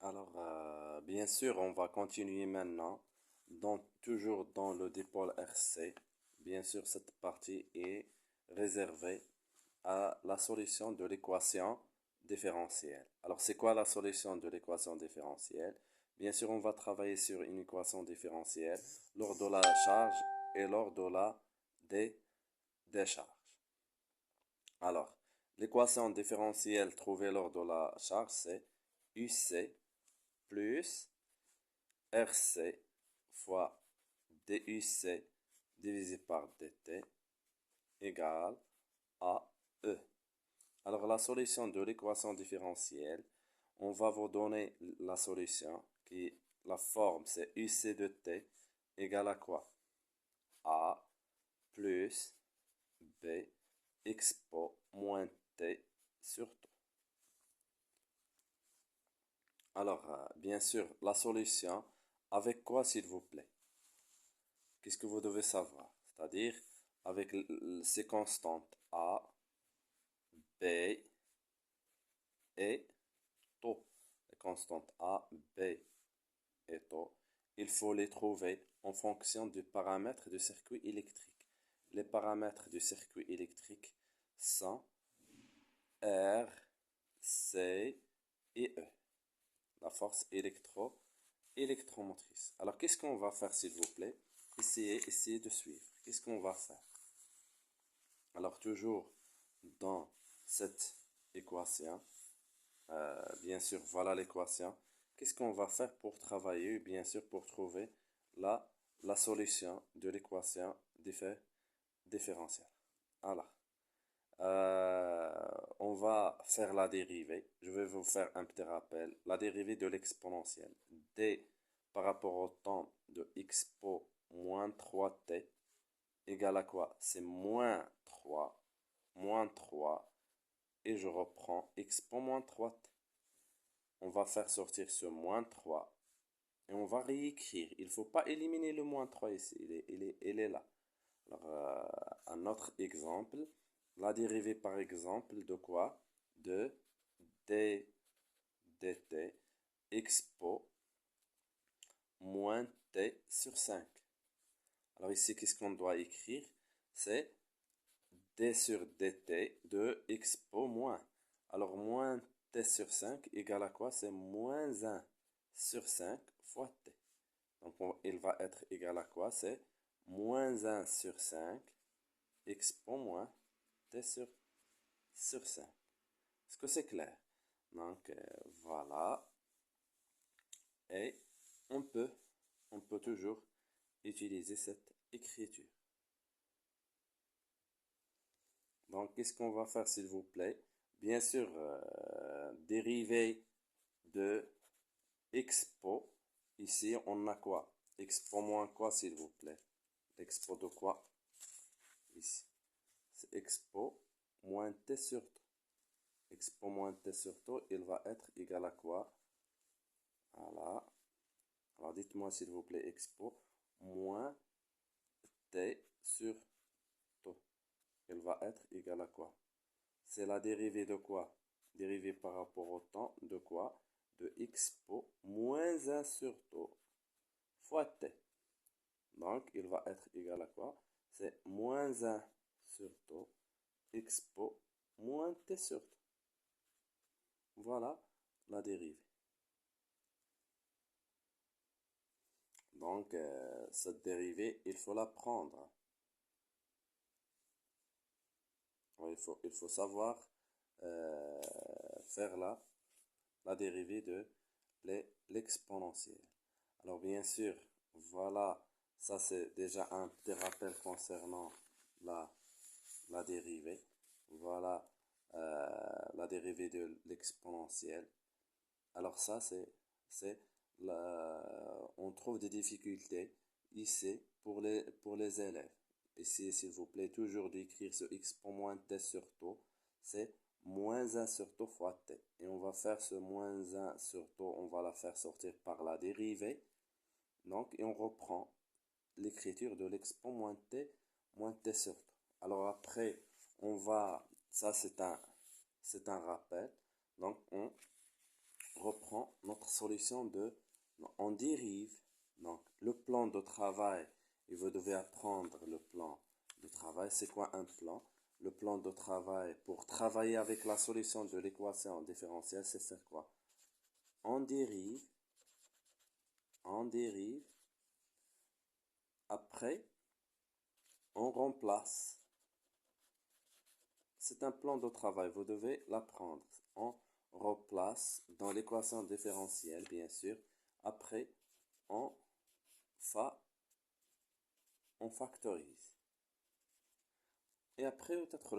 Alors, bien sûr, on va continuer maintenant, toujours dans le dipôle RC. Bien sûr, cette partie est réservée à la solution de l'équation différentielle. Alors, c'est quoi la solution de l'équation différentielle? Bien sûr, on va travailler sur une équation différentielle lors de la charge et lors de la dé- décharge. Alors, l'équation différentielle trouvée lors de la charge, c'est UC plus RC fois DUC divisé par DT égale à E. Alors la solution de l'équation différentielle, on va vous donner la solution qui, la forme c'est UC de T égale à quoi? A plus B expo moins T sur T. Alors, bien sûr, la solution, avec quoi s'il vous plaît? Qu'est-ce que vous devez savoir? C'est-à-dire avec ces constantes A, B et taux. Les constantes A, B et taux, il faut les trouver en fonction du paramètre du circuit électrique. Les paramètres du circuit électrique sont R, C et E. La force électromotrice. Alors, qu'est-ce qu'on va faire, s'il vous plaît? Essayez de suivre. Qu'est-ce qu'on va faire? Alors, toujours dans cette équation, bien sûr, voilà l'équation. Qu'est-ce qu'on va faire pour travailler? Bien sûr, pour trouver la, la solution de l'équation différentielle. Alors, on va faire la dérivée. Je vais vous faire un petit rappel. La dérivée de l'exponentielle. D par rapport au temps de expo moins 3t égale à quoi? C'est moins 3, et je reprends expo moins 3t. On va faire sortir ce moins 3 et on va réécrire. Il ne faut pas éliminer le moins 3 ici, il est là. Alors, un autre exemple, la dérivée par exemple de quoi? De d dt expo moins t sur 5. Alors ici, qu'est-ce qu'on doit écrire? C'est d sur dt de expo moins. Alors moins t sur 5 égale à quoi? C'est moins 1 sur 5 fois t. Donc il va être égal à quoi? C'est moins 1 sur 5 expo moins t sur 5. Est-ce que c'est clair? Donc voilà. Et on peut, on peut toujours utiliser cette écriture. Donc, qu'est-ce qu'on va faire, s'il vous plaît? Bien sûr, dérivé de expo. Ici, on a quoi? Expo moins quoi, s'il vous plaît? Expo de quoi? Ici. C'est expo moins t sur t. Expo moins t sur t, il va être égal à quoi? Voilà. Alors, dites-moi, s'il vous plaît, expo moins t sur t. Il va être égal à quoi? C'est la dérivée de quoi? Dérivée par rapport au temps de quoi? De expo moins 1 sur t fois t. Donc, il va être égal à quoi? C'est moins 1 sur t expo moins t sur t. Voilà la dérivée. Donc, cette dérivée, il faut la prendre. Il faut savoir euh, faire la dérivée de l'exponentielle. Alors bien sûr, voilà, ça c'est déjà un petit rappel concernant la, la dérivée. Voilà la dérivée de l'exponentielle. Alors ça c'est on trouve des difficultés ici pour les élèves. Ici, s'il vous plaît, toujours d'écrire ce expo moins t sur t, c'est moins 1 sur t fois t. Et on va faire ce moins 1 sur t, on va la faire sortir par la dérivée. Donc, et on reprend l'écriture de l'expo moins t sur t. Alors après, on va, ça c'est un rappel. Donc, on reprend notre solution on dérive. Donc, le plan de travail, et vous devez apprendre le plan de travail. C'est quoi un plan? Le plan de travail pour travailler avec la solution de l'équation différentielle, c'est faire quoi? On dérive, après, on remplace. C'est un plan de travail, vous devez l'apprendre. On remplace dans l'équation différentielle, bien sûr. Après, on, on factorise. Et après, peut-être,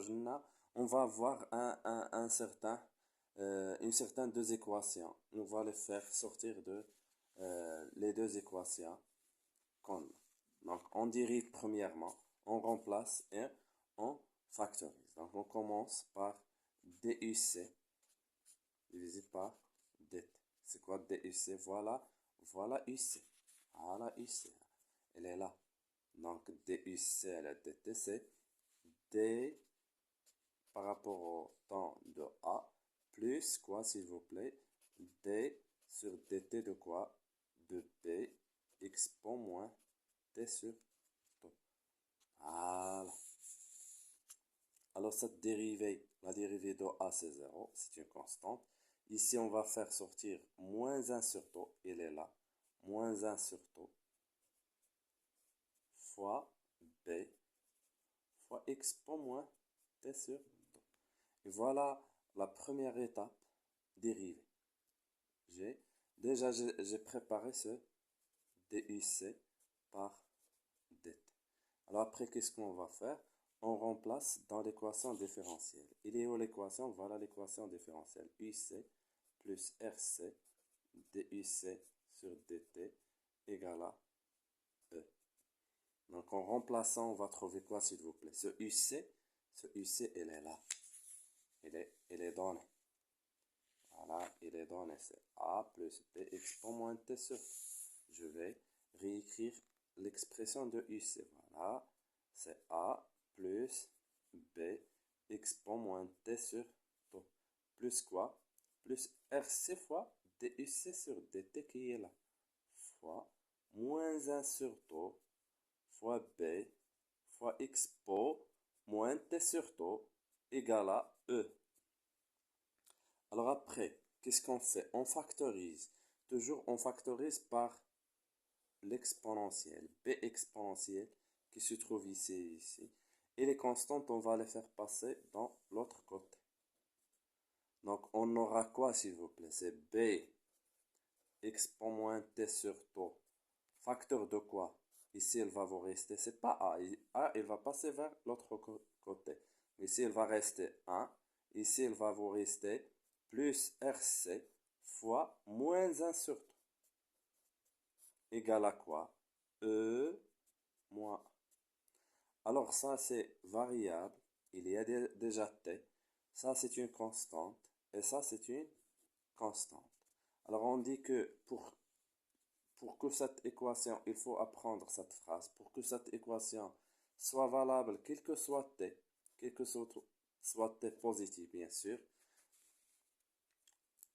on va avoir une certaine deux équations. On va les faire sortir de les deux équations qu'on a. Donc, on dérive premièrement, on remplace et on factorise. Donc, on commence par DUC divisé par DT. C'est quoi DUC? Voilà UC. Voilà UC. Elle est là. Donc, DUC à la DT, c'est D par rapport au temps de A plus quoi, s'il vous plaît? D sur dt de quoi? De t expo moins t sur tau. Voilà. Alors cette dérivée, la dérivée de A c'est 0, c'est une constante. Ici on va faire sortir moins 1 sur tau, il est là. Moins 1 sur tau fois b fois expo moins t sur tau. Et voilà la première étape dérivée. J'ai préparé ce DUC par dt. Alors après, qu'est-ce qu'on va faire? On remplace dans l'équation différentielle. Il est où l'équation? Voilà l'équation différentielle. UC plus RC DUC sur dt égale à E. Donc en remplaçant, on va trouver quoi, s'il vous plaît? Ce UC, elle est là. Elle est donnée. Voilà, il est donné, c'est A plus B expo moins T sur. Je vais réécrire l'expression de UC. Voilà, c'est A plus B expo moins T sur tau. Plus quoi? Plus RC fois DUC sur DT qui est là. Fois moins 1 sur tau fois B fois expo moins T sur tau égale à E. Alors après, qu'est-ce qu'on fait? On factorise. Toujours, on factorise par l'exponentielle, b exponentielle, qui se trouve ici et ici. Et les constantes, on va les faire passer dans l'autre côté. Donc, on aura quoi, s'il vous plaît? C'est b expo moins t sur tau. Facteur de quoi? Ici, elle va vous rester. C'est pas a. A, il va passer vers l'autre côté. Ici, il va rester 1. Ici, il va vous rester plus RC fois moins 1 sur 2 égale à quoi? E moins 1. Alors ça c'est variable, il y a déjà t, ça c'est une constante et ça c'est une constante. Alors on dit que pour que cette équation, il faut apprendre cette phrase, pour que cette équation soit valable, quel que soit t, quel que soit t positif bien sûr,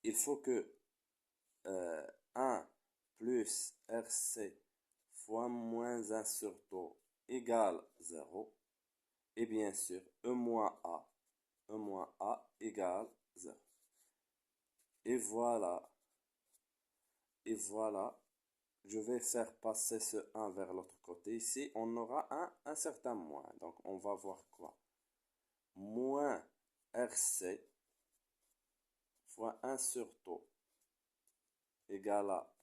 il faut que 1 plus RC fois moins 1 sur tau égale 0. Et bien sûr, E moins A égale 0. Et voilà, je vais faire passer ce 1 vers l'autre côté. Ici, on aura un certain moins. Donc, on va voir quoi? Moins RC fois 1 sur tau égale à,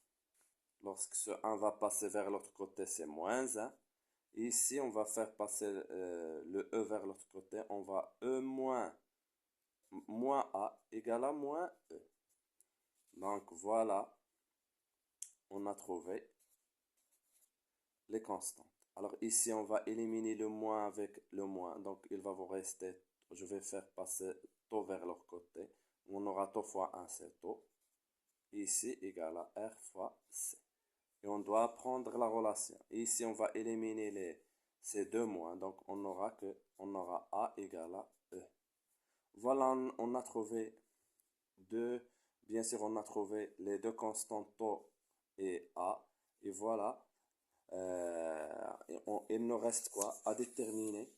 lorsque ce 1 va passer vers l'autre côté, c'est moins 1. Et ici, on va faire passer le E vers l'autre côté. On va E moins A égale à moins E. Donc voilà, on a trouvé les constantes. Alors ici, on va éliminer le moins avec le moins. Donc il va vous rester, je vais faire passer tau vers l'autre côté. On aura tau fois 1, c'est tau. Ici, égale à R fois C. Et on doit prendre la relation. Et ici, on va éliminer ces deux moins. Donc on aura A égale à E. Voilà, on a trouvé deux Bien sûr, on a trouvé les deux constantes taux et A. Et voilà, il nous reste quoi à déterminer?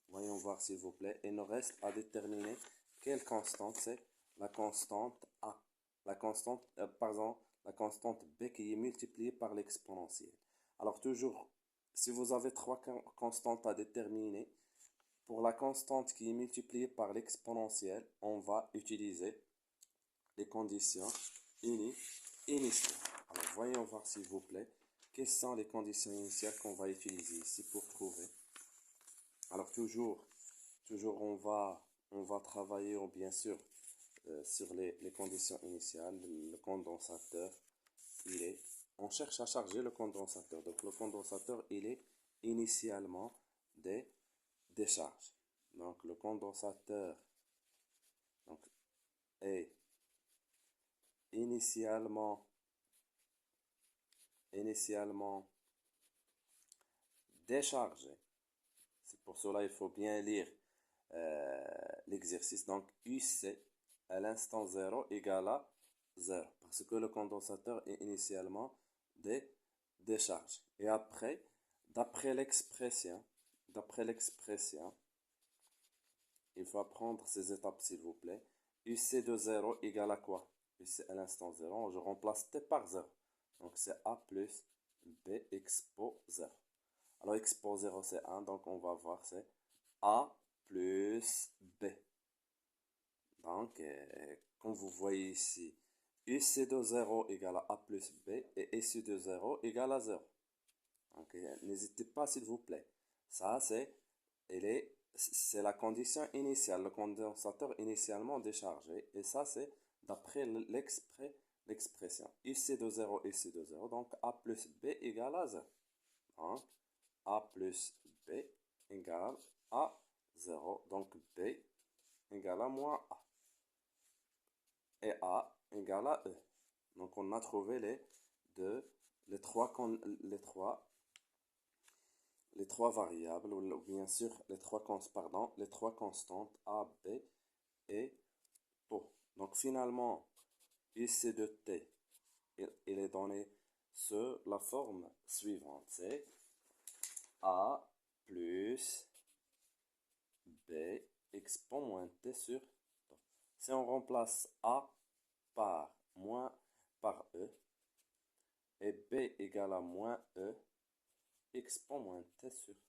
Voyons voir s'il vous plaît. Il nous reste à déterminer quelle constante c'est la constante A. La constante, pardon, la constante B qui est multipliée par l'exponentielle. Alors toujours, si vous avez trois constantes à déterminer, pour la constante qui est multipliée par l'exponentielle, on va utiliser les conditions initiales. Alors voyons voir s'il vous plaît, quelles sont les conditions initiales qu'on va utiliser ici pour trouver. Alors toujours on va travailler bien sûr sur les conditions initiales. Le condensateur, on cherche à charger le condensateur. Donc le condensateur, il est initialement des charges. Donc le condensateur donc, est initialement déchargé. C'est pour cela il faut bien lire l'exercice. Donc UC à l'instant 0 égale à 0. Parce que le condensateur est initialement déchargé. Et après, d'après l'expression, il faut apprendre ces étapes s'il vous plaît. UC de 0 égale à quoi? UC à l'instant 0, je remplace T par 0. Donc c'est A plus B expo 0. Alors expo 0 c'est 1, donc on va voir c'est A plus B. Donc, comme vous voyez ici, UC de 0 égale à A plus B et SU de 0 égale à 0. Donc, n'hésitez pas s'il vous plaît. Ça, c'est la condition initiale, le condensateur initialement déchargé. Et ça, c'est d'après l'expression. UC de 0, SU de 0. Donc, A plus B égale à 0. Donc, A plus B égale à 0. Donc, B égale à moins A. Et A égale à E. Donc on a trouvé les trois variables, ou bien sûr les trois constantes A, B et O. Donc finalement, IC de T, il est donné sous la forme suivante. C'est A plus B expo moins T sur T. Si on remplace A par E et B égale à moins E expo moins T sur T.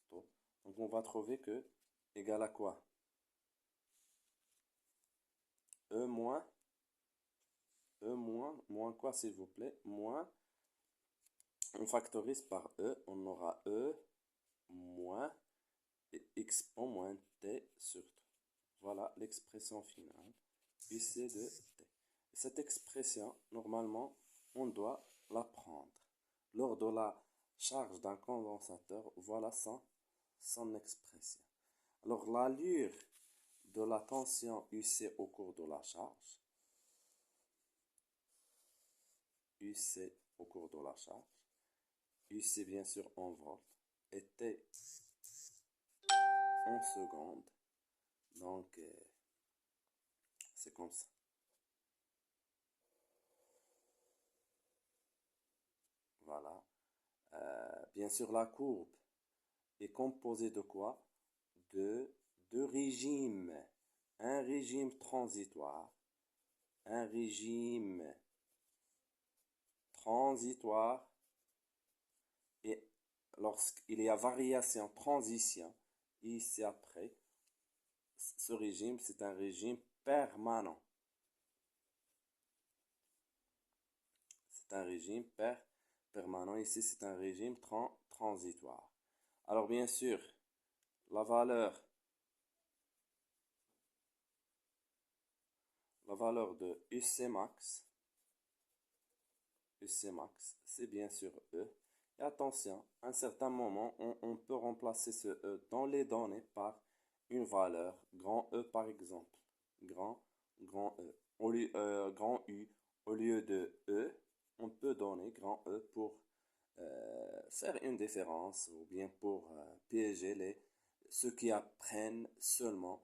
Donc on va trouver que égale à quoi? E moins quoi s'il vous plaît? Moins, on factorise par E, on aura E moins expo moins T sur T. Voilà l'expression finale, UC de T. Cette expression, normalement, on doit la prendre. Lors de la charge d'un condensateur, voilà son expression. Alors, l'allure de la tension UC au cours de la charge, UC au cours de la charge, UC bien sûr en volts, et T en secondes. Donc, c'est comme ça. Voilà. Bien sûr, la courbe est composée de quoi? De deux régimes. Un régime transitoire. Un régime transitoire. Et lorsqu'il y a variation, transition, ici après, ce régime, c'est un régime permanent. C'est un régime permanent. Ici, c'est un régime transitoire. Alors, bien sûr, la valeur de UC max, c'est bien sûr E. Et attention, à un certain moment, on peut remplacer ce E dans les données par une valeur, grand E par exemple. Grand E. Grand U, au lieu de E, on peut donner grand E pour faire une différence ou bien pour piéger ceux qui apprennent seulement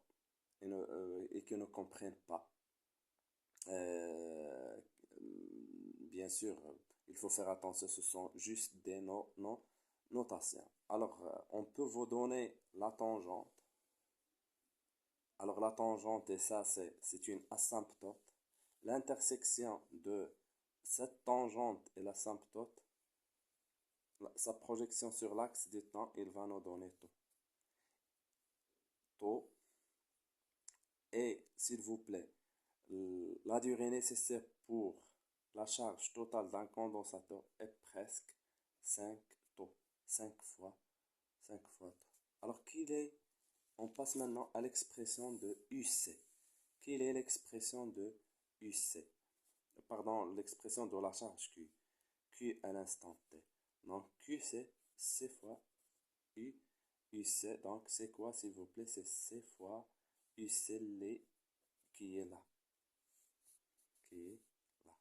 et qui ne comprennent pas Euh, bien sûr, il faut faire attention, ce sont juste des notations. Alors, on peut vous donner la tangente. Alors, la tangente, et ça, c'est une asymptote. L'intersection de cette tangente et l'asymptote, sa projection sur l'axe du temps, il va nous donner tau. Tau. Et, s'il vous plaît, la durée nécessaire pour la charge totale d'un condensateur est presque 5 taux. 5 fois, 5 fois taux. Alors, on passe maintenant à l'expression de UC. Quelle est l'expression de UC? Pardon, l'expression de la charge Q. Q à l'instant T. Donc, Q, c'est C fois U. UC, donc c'est quoi, s'il vous plaît? C'est C fois UC, qui est là. Qui est là.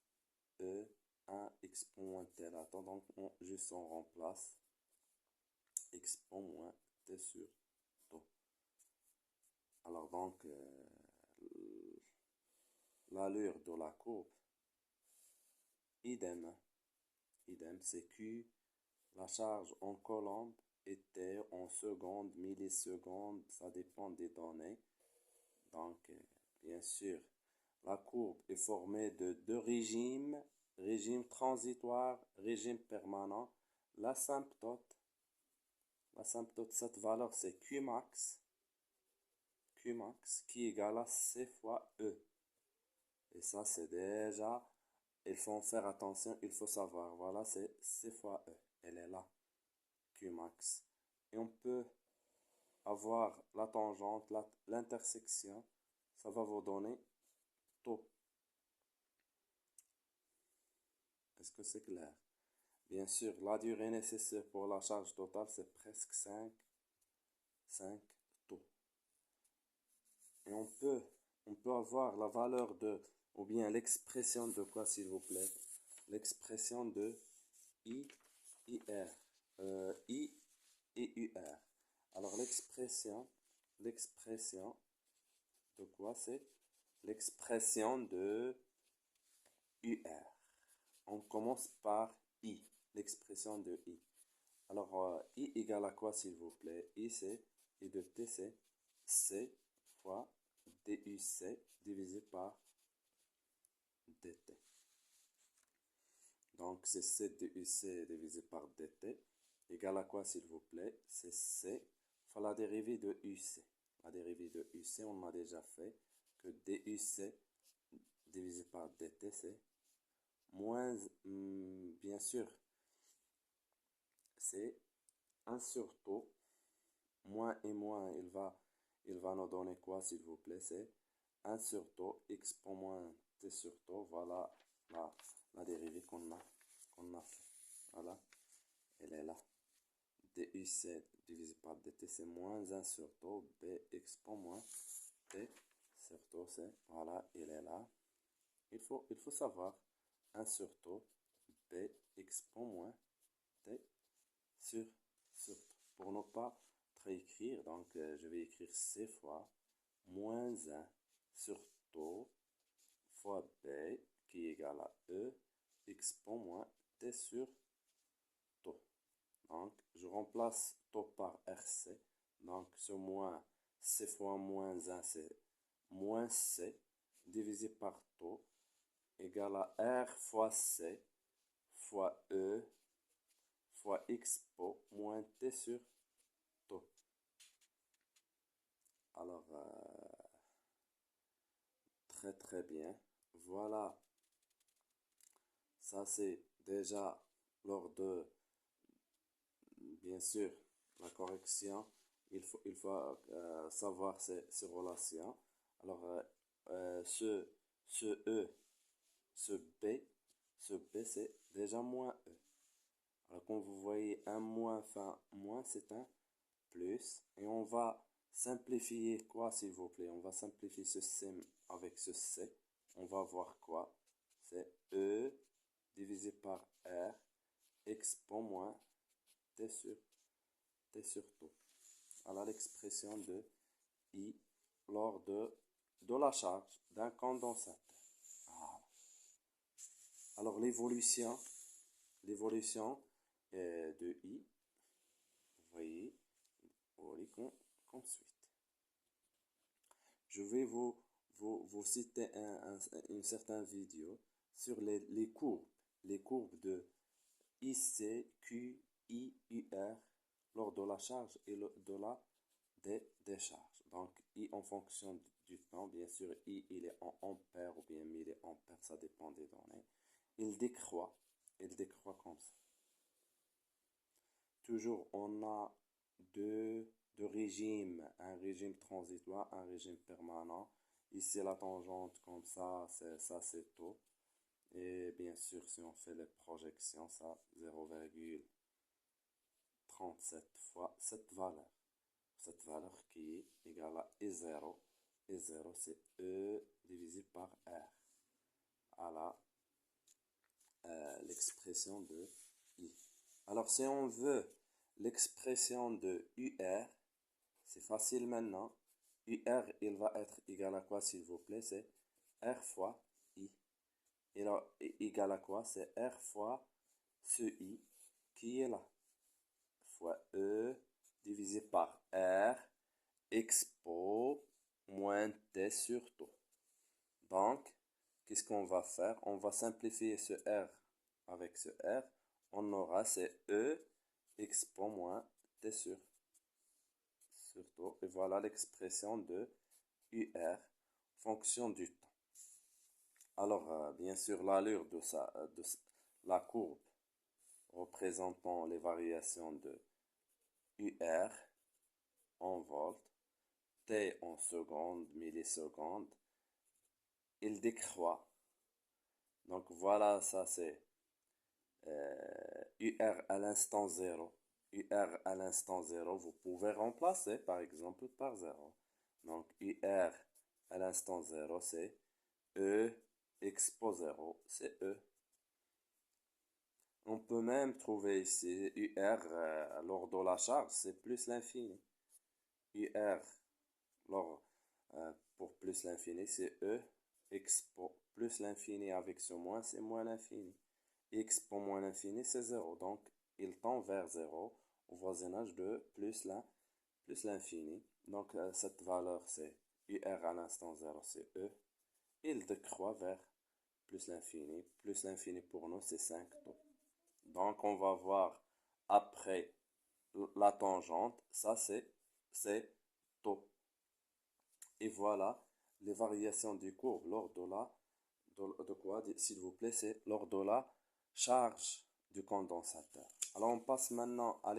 E1 exponentielle. Attends, donc juste on remplace expo moins T sur tau. Alors donc, l'allure de la courbe, idem, c'est Q, la charge en coulomb était en secondes, millisecondes, ça dépend des données. Donc, bien sûr, la courbe est formée de deux régimes, régime transitoire, régime permanent. L'asymptote, cette valeur c'est Qmax, qui est égal à C fois E. Et ça, c'est déjà, il faut faire attention, il faut savoir. Voilà, c'est C fois E. Elle est là, Qmax. Et on peut avoir la tangente, l'intersection, ça va vous donner tau. Est-ce que c'est clair? Bien sûr, la durée nécessaire pour la charge totale, c'est presque 5 taux. Et on peut avoir la valeur de, ou bien l'expression de quoi, s'il vous plaît? L'expression de I, IR, I et UR. Alors l'expression de quoi c'est? L'expression de UR. On commence par I, l'expression de I. Alors, I égale à quoi, s'il vous plaît? I, c'est, I de T, c'est C fois DUC divisé par DT. Donc, c'est C DUC divisé par DT égale à quoi, s'il vous plaît? C'est C fois la dérivée de UC. La dérivée de UC, on a déjà fait que DUC divisé par DT, c'est moins, bien sûr, c'est 1 sur tau, moins et moins, il va nous donner quoi, s'il vous plaît? C'est 1 sur tau, x pour moins t sur tau. Voilà la dérivée qu'on a fait. Voilà, elle est là. DUC divisé par dt, c'est moins 1 sur tau, b expo moins t sur tau, c'est, voilà, elle est là. Il faut savoir 1 sur tau, b expo moins t sur tau. Pour ne pas réécrire, donc je vais écrire c fois moins 1 sur tau fois b qui est égal à e expo moins t sur tau. Donc, je remplace tau par RC. Donc, ce moins C fois moins 1, c'est moins C divisé par tau égale à R fois C fois E fois expo moins T sur tau. Alors, très très bien. Voilà, ça c'est déjà lors de, bien sûr, la correction. Il faut savoir ces relations. Alors, ce E, ce B, c'est déjà moins E. Alors, quand vous voyez un moins, enfin, moins, c'est un plus. Et on va simplifier quoi, s'il vous plaît? On va simplifier ce C avec ce C. On va voir quoi? C'est E divisé par R expo moins T sur tau. Alors, l'expression de I lors de la charge d'un condensateur. Ah, Alors l'évolution de I, vous voyez, comme suit. Je vais vous citer une certaine vidéo sur les courbes de IC, Q, I, UR lors de la charge et de la décharge. Donc, I en fonction du temps, bien sûr, I il est en ampères ou bien milliampères, ça dépend des données. Il décroît comme ça. Toujours, on a deux régimes, un régime transitoire, un régime permanent. Ici, la tangente comme ça c'est taux. Et bien sûr, si on fait les projections, ça 0,37 fois cette valeur. Cette valeur qui est égale à E0. E0, c'est E divisé par R. À l'expression de I. Alors, si on veut l'expression de UR, c'est facile maintenant. UR, il va être égal à quoi, s'il vous plaît? C'est R fois I. Et là, égal à quoi? C'est R fois ce I qui est là. Fois E divisé par R expo moins T sur taux. Donc, qu'est-ce qu'on va faire? On va simplifier ce R avec ce R. On aura c'est E expo moins T sur taux. Et voilà l'expression de UR, fonction du temps. Alors, bien sûr, l'allure de la courbe représentant les variations de UR en volts, T en secondes, millisecondes, il décroît. Donc voilà, ça c'est UR à l'instant 0. UR à l'instant 0, vous pouvez remplacer par exemple par 0. Donc UR à l'instant 0, c'est E expo 0, c'est E. On peut même trouver ici UR lors de la charge, c'est plus l'infini. UR pour plus l'infini, c'est E expo plus l'infini avec ce moins, c'est moins l'infini. Expo moins l'infini, c'est 0. Donc, il tend vers 0 au voisinage de plus l'infini. Donc, cette valeur, c'est UR à l'instant 0, c'est E. Il décroît vers plus l'infini. Plus l'infini pour nous, c'est 5 taux. Donc, on va voir après la tangente. Ça, c'est taux. Et voilà les variations des courbes lors de quoi, s'il vous plaît, c'est lors de la charge du condensateur. Alors, on passe maintenant à